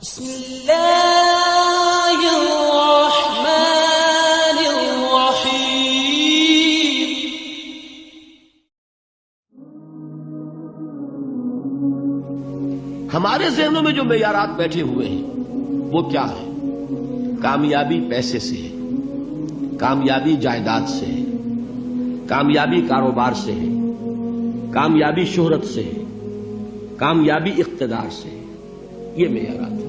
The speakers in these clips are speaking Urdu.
بسم اللہ الرحمن الرحیم۔ ہمارے ذہنوں میں جو معیارات بیٹھے ہوئے ہیں وہ کیا ہے؟ کامیابی پیسے سے ہے، کامیابی جائیداد سے ہے، کامیابی کاروبار سے ہے، کامیابی شہرت سے ہے، کامیابی اقتدار سے ہے۔ یہ معیارات ہیں۔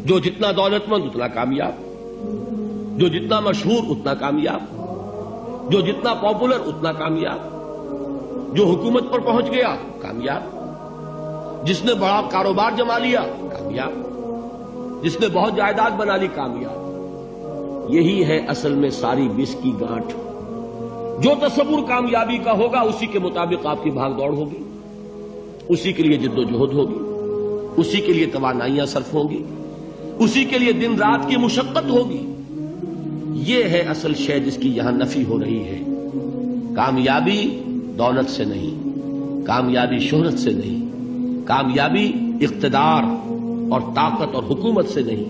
جو جتنا دولت مند اتنا کامیاب، جو جتنا مشہور اتنا کامیاب، جو جتنا پاپولر اتنا کامیاب، جو حکومت پر پہنچ گیا کامیاب، جس نے بڑا کاروبار جما لیا کامیاب، جس نے بہت جائیداد بنا لی کامیاب۔ یہی ہے اصل میں ساری بس کی گانٹھ۔ جو تصور کامیابی کا ہوگا اسی کے مطابق آپ کی بھاگ دوڑ ہوگی، اسی کے لیے جد و جہد ہوگی، اسی کے لیے توانائیاں صرف ہوں گی، اسی کے لیے دن رات کی مشقت ہوگی۔ یہ ہے اصل شے جس کی یہاں نفی ہو رہی ہے۔ کامیابی دولت سے نہیں، کامیابی شہرت سے نہیں، کامیابی اقتدار اور طاقت اور حکومت سے نہیں،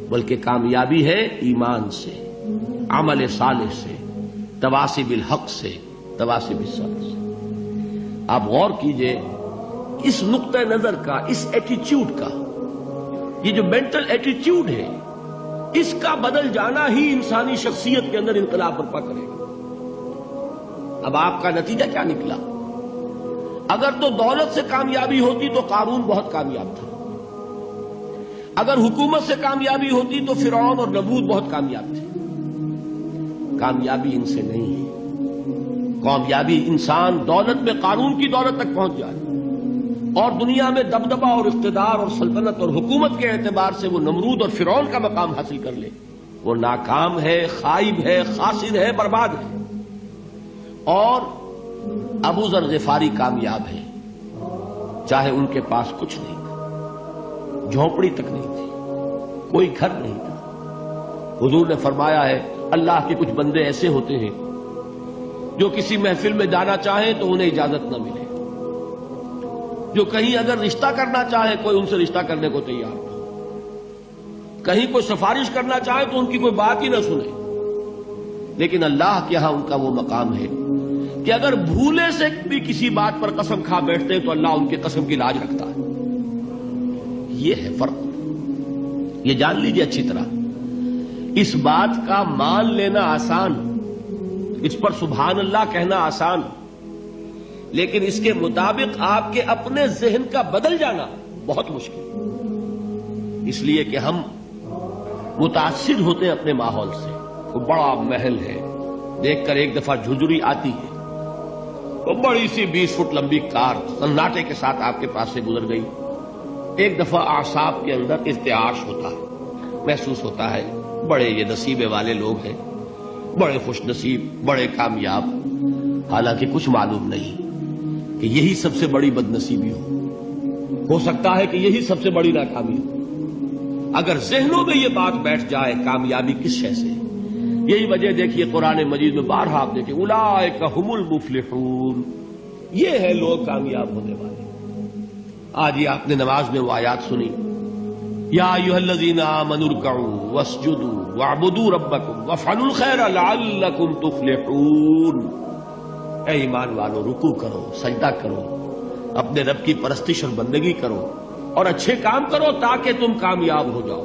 بلکہ کامیابی ہے ایمان سے، عمل صالح سے، تواصی بالحق سے، تواصی بالصبر سے۔ آپ غور کیجئے اس نقطہ نظر کا، اس ایٹیچیوڈ کا، یہ جو مینٹل ایٹیچیوڈ ہے، اس کا بدل جانا ہی انسانی شخصیت کے اندر انقلاب برپا کرے گا۔ اب آپ کا نتیجہ کیا نکلا؟ اگر تو دولت سے کامیابی ہوتی تو قارون بہت کامیاب تھا، اگر حکومت سے کامیابی ہوتی تو فرعون اور نمرود بہت کامیاب تھے۔ کامیابی ان سے نہیں ہے۔ کامیابی انسان دولت میں قارون کی دولت تک پہنچ جائے اور دنیا میں دبدبہ اور اقتدار اور سلطنت اور حکومت کے اعتبار سے وہ نمرود اور فرعون کا مقام حاصل کر لے، وہ ناکام ہے، خائب ہے، خاسر ہے، برباد ہے۔ اور ابو ذر غفاری کامیاب ہے، چاہے ان کے پاس کچھ نہیں تھا، جھونپڑی تک نہیں تھی، کوئی گھر نہیں تھا۔ حضور نے فرمایا ہے اللہ کے کچھ بندے ایسے ہوتے ہیں جو کسی محفل میں جانا چاہیں تو انہیں اجازت نہ ملے، جو کہیں اگر رشتہ کرنا چاہے کوئی ان سے رشتہ کرنے کو تیار نہ ہو، کہیں کوئی سفارش کرنا چاہے تو ان کی کوئی بات ہی نہ سنے۔ لیکن اللہ کے ہاں ان کا وہ مقام ہے کہ اگر بھولے سے بھی کسی بات پر قسم کھا بیٹھتے ہیں تو اللہ ان کے قسم کی لاج رکھتا ہے۔ یہ ہے فرق، یہ جان لیجیے اچھی طرح۔ اس بات کا مان لینا آسان، اس پر سبحان اللہ کہنا آسان، لیکن اس کے مطابق آپ کے اپنے ذہن کا بدل جانا بہت مشکل، اس لیے کہ ہم متاثر ہوتے ہیں اپنے ماحول سے۔ وہ بڑا محل ہے، دیکھ کر ایک دفعہ جھجری آتی ہے، وہ بڑی سی 20 فٹ لمبی کار سناٹے کے ساتھ آپ کے پاس سے گزر گئی۔ ایک دفعہ اعصاب کے اندر ارتعاش ہوتا ہے، محسوس ہوتا ہے بڑے یہ نصیبے والے لوگ ہیں، بڑے خوش نصیب، بڑے کامیاب، حالانکہ کچھ معلوم نہیں کہ یہی سب سے بڑی بد نصیبی ہو سکتا ہے کہ یہی سب سے بڑی ناکامی ہو۔ اگر ذہنوں میں یہ بات بیٹھ جائے کامیابی کس شے سے، یہی وجہ دیکھیے قرآن مجید میں بارہا آپ دیکھیں اولئک ھم المفلحون، یہ ہے لوگ کامیاب ہونے والے۔ آج یہ آپ نے نماز میں وہ آیات سنی، یا ایھا الذین آمنوا ارکعوا واسجدوا واعبدوا ربکم وافعلوا الخیر لعلکم تفلحون۔ اے ایمان والو، رکوع کرو، سجدہ کرو، اپنے رب کی پرستش اور بندگی کرو اور اچھے کام کرو تاکہ تم کامیاب ہو جاؤ۔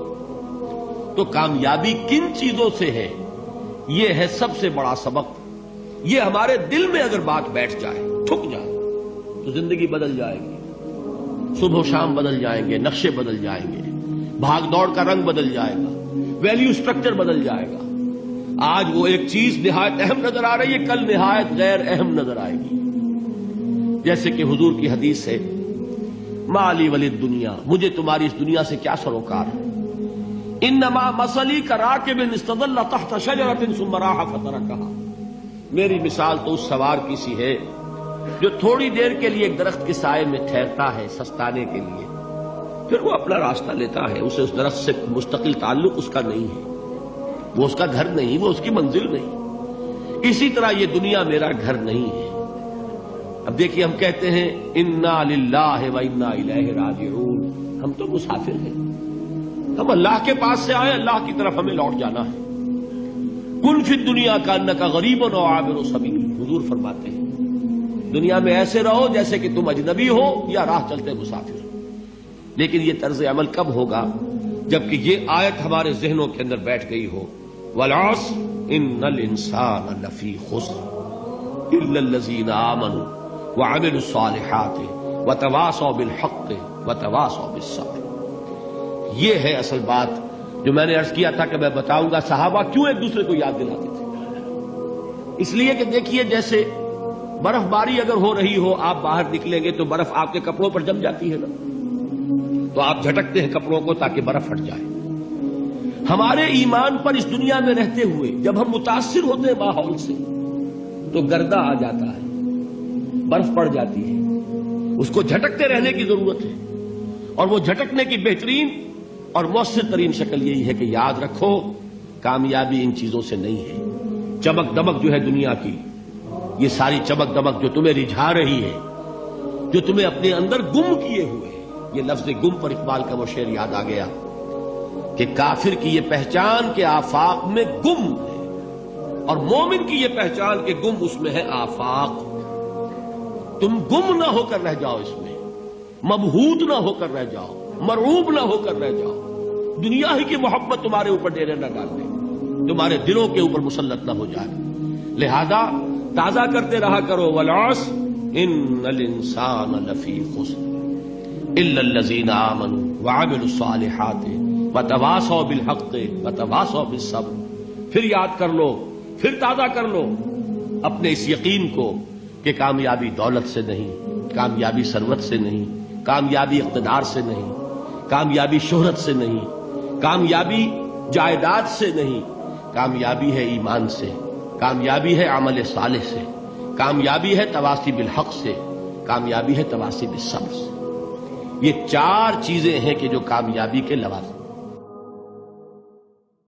تو کامیابی کن چیزوں سے ہے؟ یہ ہے سب سے بڑا سبق۔ یہ ہمارے دل میں اگر بات بیٹھ جائے، ٹھک جائے، تو زندگی بدل جائے گی، صبح و شام بدل جائیں گے، نقشے بدل جائیں گے، بھاگ دوڑ کا رنگ بدل جائے گا، ویلیو سٹرکچر بدل جائے گا۔ آج وہ ایک چیز نہایت اہم نظر آ رہی ہے، کل نہایت غیر اہم نظر آئے گی۔ جیسے کہ حضور کی حدیث ہے مالی ولی الدنیا، مجھے تمہاری اس دنیا سے کیا سروکار ہے، انما مثلی کراکب استظل تحت شجرۃ ثم راح فترکھا، میری مثال تو اس سوار کی سی ہے جو تھوڑی دیر کے لیے ایک درخت کے سائے میں ٹھہرتا ہے سستانے کے لیے، پھر وہ اپنا راستہ لیتا ہے، اسے اس درخت سے مستقل تعلق اس کا نہیں ہے، وہ اس کا گھر نہیں، وہ اس کی منزل نہیں۔ اسی طرح یہ دنیا میرا گھر نہیں ہے۔ اب دیکھیے ہم کہتے ہیں انا للہ و انا الیہ راجعون، ہم تو مسافر ہیں، ہم اللہ کے پاس سے آئے، اللہ کی طرف ہمیں لوٹ جانا ہے۔ کن فی الدنیا کانک غریب و عابر سبیل، حضور فرماتے ہیں دنیا میں ایسے رہو جیسے کہ تم اجنبی ہو یا راہ چلتے مسافر۔ لیکن یہ طرز عمل کب ہوگا؟ جبکہ یہ آیت ہمارے ذہنوں کے اندر بیٹھ گئی ہو، والعصر ان الانسان لفی خسر الا الذین آمنوا وعملوا الصالحات وتواصوا بالحق وتواصوا بالصبر۔ یہ ہے اصل بات جو میں نے عرض کیا تھا کہ میں بتاؤں گا صحابہ کیوں ایک دوسرے کو یاد دلاتے تھے۔ اس لیے کہ دیکھیے جیسے برف باری اگر ہو رہی ہو، آپ باہر نکلیں گے تو برف آپ کے کپڑوں پر جم جاتی ہے نا، تو آپ جھٹکتے ہیں کپڑوں کو تاکہ برف ہٹ جائے۔ ہمارے ایمان پر اس دنیا میں رہتے ہوئے جب ہم متاثر ہوتے ہیں ماحول سے تو گردہ آ جاتا ہے، برف پڑ جاتی ہے، اس کو جھٹکتے رہنے کی ضرورت ہے۔ اور وہ جھٹکنے کی بہترین اور مؤثر ترین شکل یہی ہے کہ یاد رکھو کامیابی ان چیزوں سے نہیں ہے۔ چمک دمک جو ہے دنیا کی، یہ ساری چمک دمک جو تمہیں رجھا رہی ہے، جو تمہیں اپنے اندر گم کیے ہوئے، یہ لفظ گم پر اقبال کا وہ شعر یاد آ گیا کہ کافر کی یہ پہچان کہ آفاق میں گم ہے، اور مومن کی یہ پہچان کہ گم اس میں ہے آفاق۔ تم گم نہ ہو کر رہ جاؤ، اس میں مبہوت نہ ہو کر رہ جاؤ، مرعوب نہ ہو کر رہ جاؤ، دنیا ہی کی محبت تمہارے اوپر ڈیرے نہ ڈال دے، تمہارے دلوں کے اوپر مسلط نہ ہو جائے۔ لہذا تازہ کرتے رہا کرو، والعصر ان الانسان لفی خسر الا الذین آمنوا وعملوا الصالحات وتواصوا بالحق وتواصوا بالصبر۔ پھر یاد کر لو، پھر تازہ کر لو اپنے اس یقین کو کہ کامیابی دولت سے نہیں، کامیابی ثروت سے نہیں، کامیابی اقتدار سے نہیں، کامیابی شہرت سے نہیں، کامیابی جائیداد سے نہیں، کامیابی ہے ایمان سے، کامیابی ہے عمل صالح سے، کامیابی ہے تواصی بالحق سے، کامیابی ہے تواصی بالصبر سے۔ یہ چار چیزیں ہیں کہ جو کامیابی کے لوازم